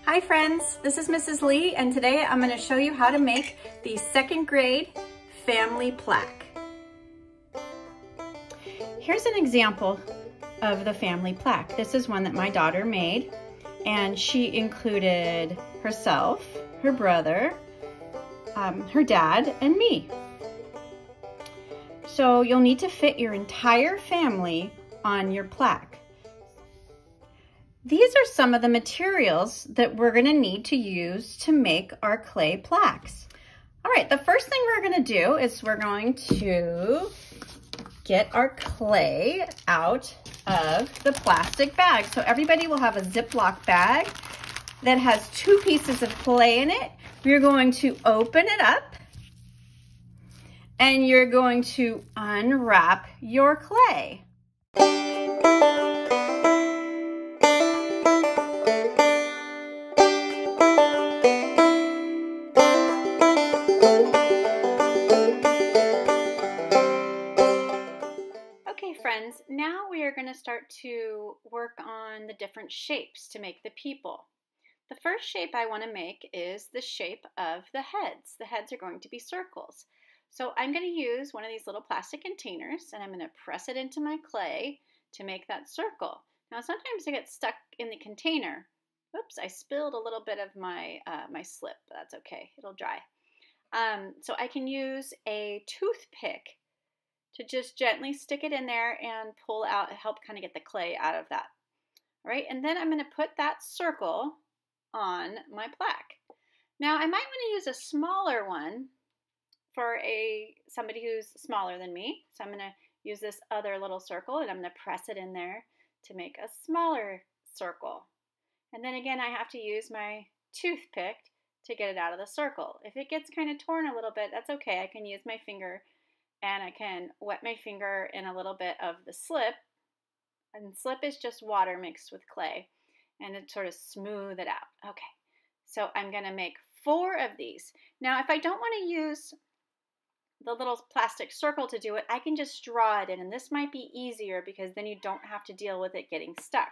Hi friends, this is Mrs. Lee, and today I'm going to show you how to make the second grade family plaque. Here's an example of the family plaque. This is one that my daughter made, and she included herself, her brother, her dad, and me. So you'll need to fit your entire family on your plaque. These are some of the materials that we're going to need to use to make our clay plaques. All right, the first thing we're going to do is we're going to get our clay out of the plastic bag. So everybody will have a Ziploc bag that has 2 pieces of clay in it. We're going to open it up and you're going to unwrap your clay. Okay friends, now we are going to start to work on the different shapes to make the people. The first shape I want to make is the shape of the heads. The heads are going to be circles. So I'm going to use one of these little plastic containers and I'm going to press it into my clay to make that circle. Now sometimes I get stuck in the container. Oops, I spilled a little bit of my slip, but that's okay, it'll dry. So I can use a toothpick to just gently stick it in there and pull out, help kind of get the clay out of that. All right, and then I'm going to put that circle on my plaque. Now I might want to use a smaller one for somebody who's smaller than me. So I'm going to use this other little circle and I'm going to press it in there to make a smaller circle. And then again I have to use my toothpick to get it out of the circle. If it gets kind of torn a little bit, that's okay. I can use my finger and I can wet my finger in a little bit of the slip. And slip is just water mixed with clay, and it sort of smooth it out. Okay, so I'm going to make 4 of these. Now if I don't want to use the little plastic circle to do it, I can just draw it in, and this might be easier because then you don't have to deal with it getting stuck.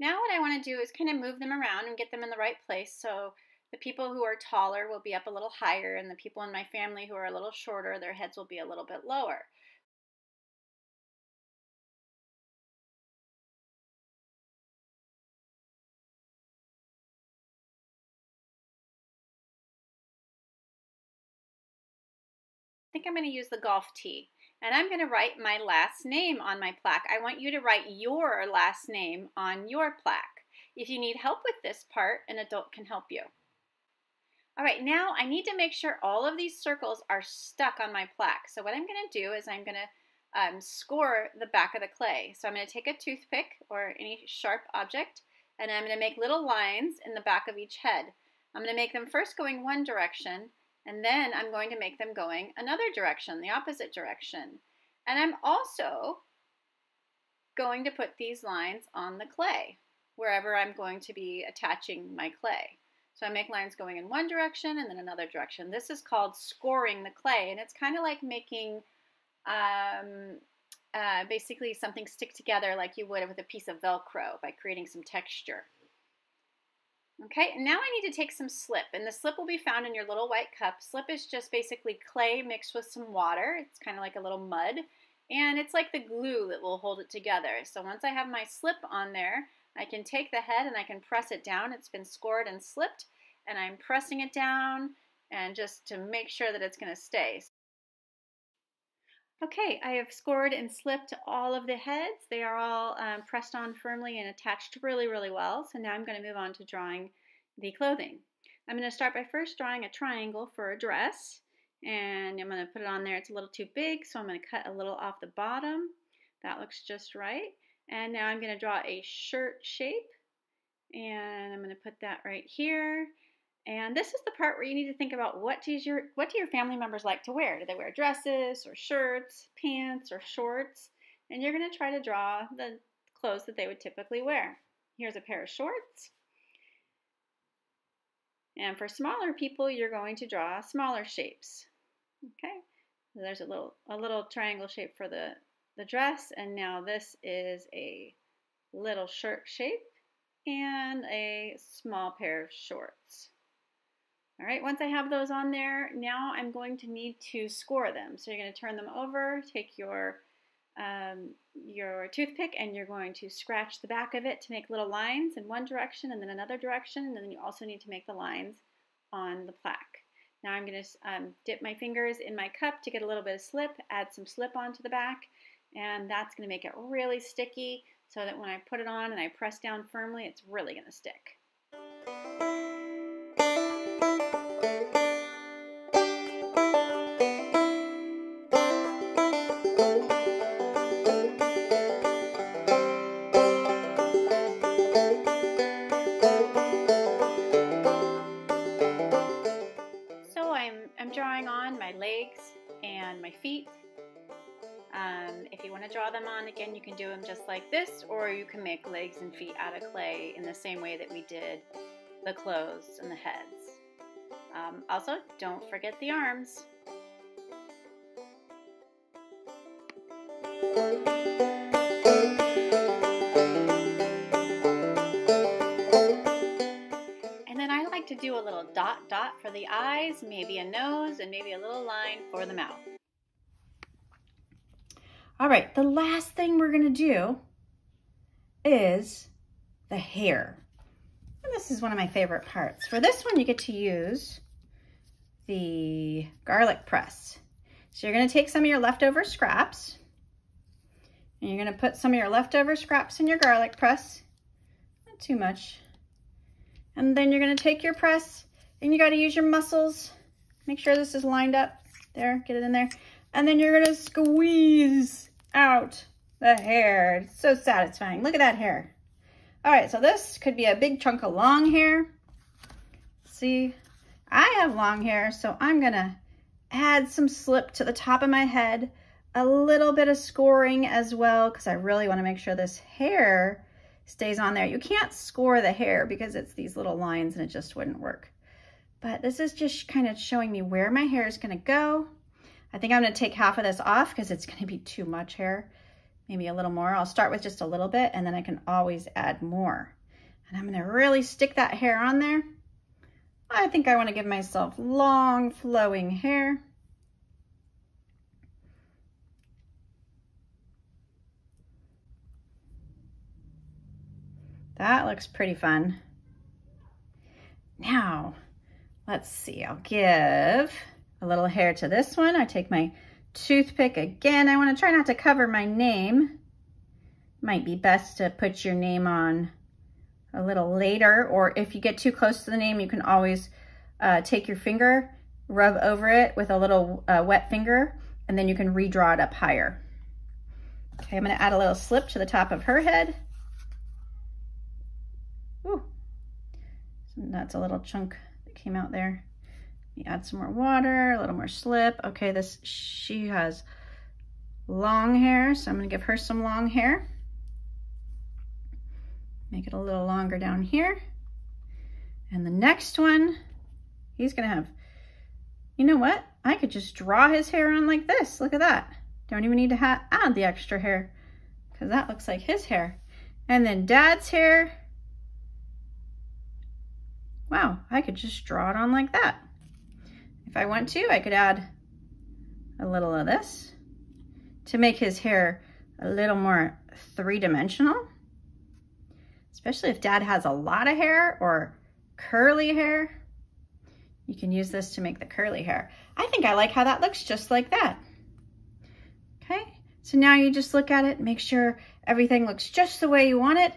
Now what I want to do is kind of move them around and get them in the right place. So the people who are taller will be up a little higher, and the people in my family who are a little shorter, their heads will be a little bit lower. I think I'm going to use the golf tee, and I'm going to write my last name on my plaque. I want you to write your last name on your plaque. If you need help with this part, an adult can help you. All right, now I need to make sure all of these circles are stuck on my plaque. So what I'm going to do is I'm going to score the back of the clay. So I'm going to take a toothpick or any sharp object, and I'm going to make little lines in the back of each head. I'm going to make them first going one direction, and then I'm going to make them going another direction, the opposite direction. And I'm also going to put these lines on the clay, wherever I'm going to be attaching my clay. So I make lines going in one direction and then another direction. This is called scoring the clay, and it's kind of like making basically something stick together like you would with a piece of Velcro by creating some texture. Okay, and now I need to take some slip, and the slip will be found in your little white cup. Slip is just basically clay mixed with some water. It's kind of like a little mud, and it's like the glue that will hold it together. So once I have my slip on there, I can take the head and I can press it down. It's been scored and slipped, and I'm pressing it down and just to make sure that it's going to stay. Okay, I have scored and slipped all of the heads. They are all pressed on firmly and attached really, really well. So now I'm going to move on to drawing the clothing. I'm going to start by first drawing a triangle for a dress, and I'm going to put it on there. It's a little too big, so I'm going to cut a little off the bottom. That looks just right. And now I'm going to draw a shirt shape, and I'm going to put that right here. And this is the part where you need to think about what do your family members like to wear? Do they wear dresses or shirts, pants or shorts? And you're going to try to draw the clothes that they would typically wear. Here's a pair of shorts. And for smaller people, you're going to draw smaller shapes. Okay, There's a little triangle shape for the dress, and now this is a little shirt shape and a small pair of shorts. All right, once I have those on there, now I'm going to need to score them. So you're going to turn them over, take your toothpick, and you're going to scratch the back of it to make little lines in one direction and then another direction, and then you also need to make the lines on the plaque. Now I'm going to dip my fingers in my cup to get a little bit of slip, add some slip onto the back, and that's going to make it really sticky so that when I put it on and I press down firmly, it's really going to stick. So I'm drawing on my legs and my feet. If you want to draw them on again, you can do them just like this, or you can make legs and feet out of clay in the same way that we did the clothes and the heads. Also, don't forget the arms. And then I like to do a little dot for the eyes, maybe a nose, and maybe a little line for the mouth. All right, the last thing we're gonna do is the hair. And this is one of my favorite parts. For this one, you get to use the garlic press. So you're gonna take some of your leftover scraps, and you're gonna put some of your leftover scraps in your garlic press, not too much. And then you're gonna take your press, and you gotta use your muscles. Make sure this is lined up. There, get it in there. And then you're gonna squeeze out the hair. It's so satisfying. Look at that hair. All right, so this could be a big chunk of long hair. See, I have long hair, so I'm gonna add some slip to the top of my head, a little bit of scoring as well, because I really wanna make sure this hair stays on there. You can't score the hair because it's these little lines and it just wouldn't work. But this is just kind of showing me where my hair is gonna go. I think I'm gonna take half of this off because it's gonna be too much hair. Maybe a little more. I'll start with just a little bit and then I can always add more. And I'm gonna really stick that hair on there. I think I wanna give myself long flowing hair. That looks pretty fun. Now, let's see, I'll give a little hair to this one. I take my toothpick again. I want to try not to cover my name. Might be best to put your name on a little later, or if you get too close to the name, you can always take your finger, rub over it with a little wet finger, and then you can redraw it up higher. Okay, I'm going to add a little slip to the top of her head. Ooh, that's a little chunk that came out there. Add some more water, a little more slip. Okay, she has long hair, so I'm gonna give her some long hair. Make it a little longer down here. And the next one, he's gonna have, you know what? I could just draw his hair on like this. Look at that. Don't even need to add the extra hair because that looks like his hair. And then Dad's hair. Wow, I could just draw it on like that. If I want to, I could add a little of this to make his hair a little more three-dimensional, especially if Dad has a lot of hair or curly hair. You can use this to make the curly hair. I think I like how that looks just like that. Okay, so now you just look at it, make sure everything looks just the way you want it.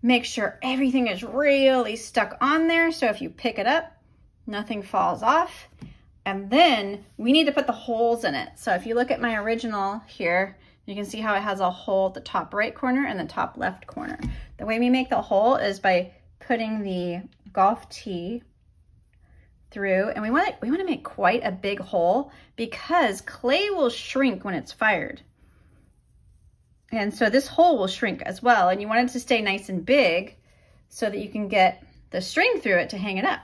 Make sure everything is really stuck on there, so if you pick it up, nothing falls off. And then we need to put the holes in it. So if you look at my original here, you can see how it has a hole at the top right corner and the top left corner. The way we make the hole is by putting the golf tee through, and we want to make quite a big hole because clay will shrink when it's fired. And so this hole will shrink as well, and you want it to stay nice and big so that you can get the string through it to hang it up.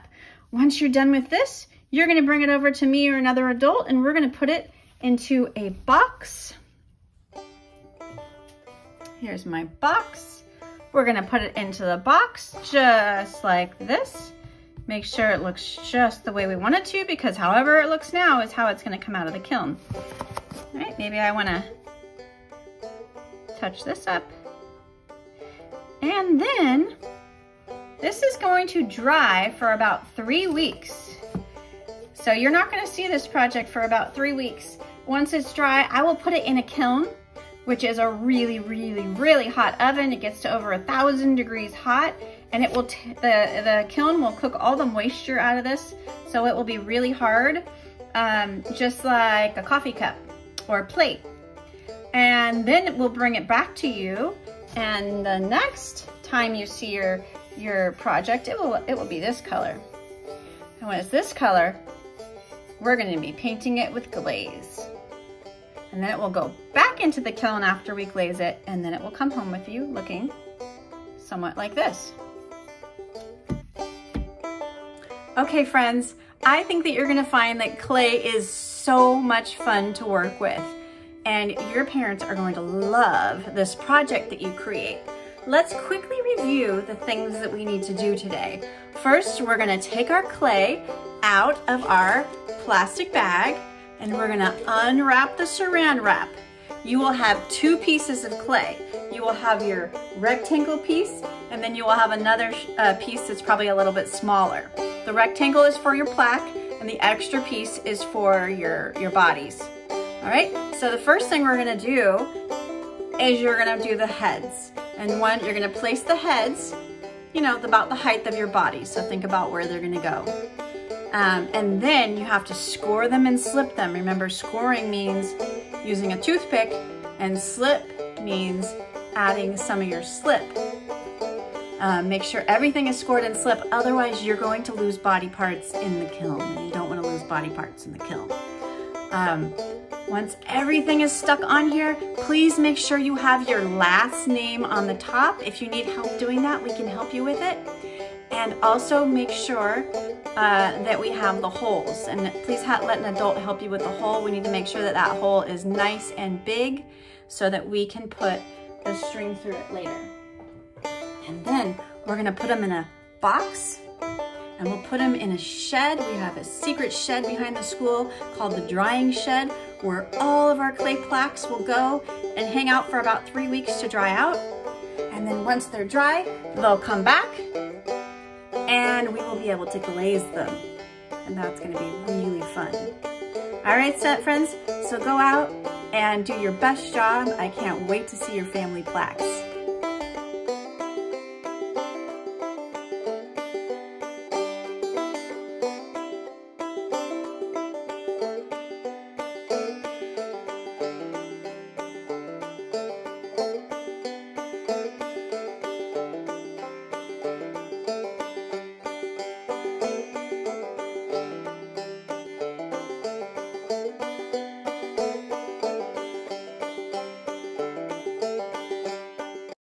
Once you're done with this, you're gonna bring it over to me or another adult, and we're gonna put it into a box. Here's my box. We're gonna put it into the box just like this. Make sure it looks just the way we want it to, because however it looks now is how it's gonna come out of the kiln. All right, maybe I wanna touch this up. And then this is going to dry for about 3 weeks. So you're not gonna see this project for about 3 weeks. Once it's dry, I will put it in a kiln, which is a really, really, really hot oven. It gets to over 1,000 degrees hot, and it will the kiln will cook all the moisture out of this, so it will be really hard, just like a coffee cup or a plate. And then we'll bring it back to you, and the next time you see your project, it will be this color. And when it's this color, we're going to be painting it with glaze. And then it will go back into the kiln after we glaze it, and then it will come home with you looking somewhat like this. Okay, friends, I think that you're gonna find that clay is so much fun to work with, and your parents are going to love this project that you create. Let's quickly review the things that we need to do today. First, we're gonna take our clay out of our plastic bag, and we're gonna unwrap the saran wrap. You will have 2 pieces of clay. You will have your rectangle piece, and then you will have another piece that's probably a little bit smaller. The rectangle is for your plaque, and the extra piece is for your bodies. All right, so the first thing we're gonna do is you're gonna do the heads. And you're gonna place the heads, you know, about the height of your body. So think about where they're gonna go. And then you have to score them and slip them. Remember, scoring means using a toothpick, and slip means adding some of your slip. Make sure everything is scored and slip, otherwise you're going to lose body parts in the kiln, and you don't want to lose body parts in the kiln. Once everything is stuck on here, please make sure you have your last name on the top. If you need help doing that, we can help you with it. And also make sure that we have the holes, and please let an adult help you with the hole. We need to make sure that that hole is nice and big so that we can put the string through it later. And then we're gonna put them in a box, and we'll put them in a shed. We have a secret shed behind the school called the drying shed, where all of our clay plaques will go and hang out for about 3 weeks to dry out. And then once they're dry, they'll come back, and we will be able to glaze them. And that's gonna be really fun. All right, friends, so go out and do your best job. I can't wait to see your family plaques.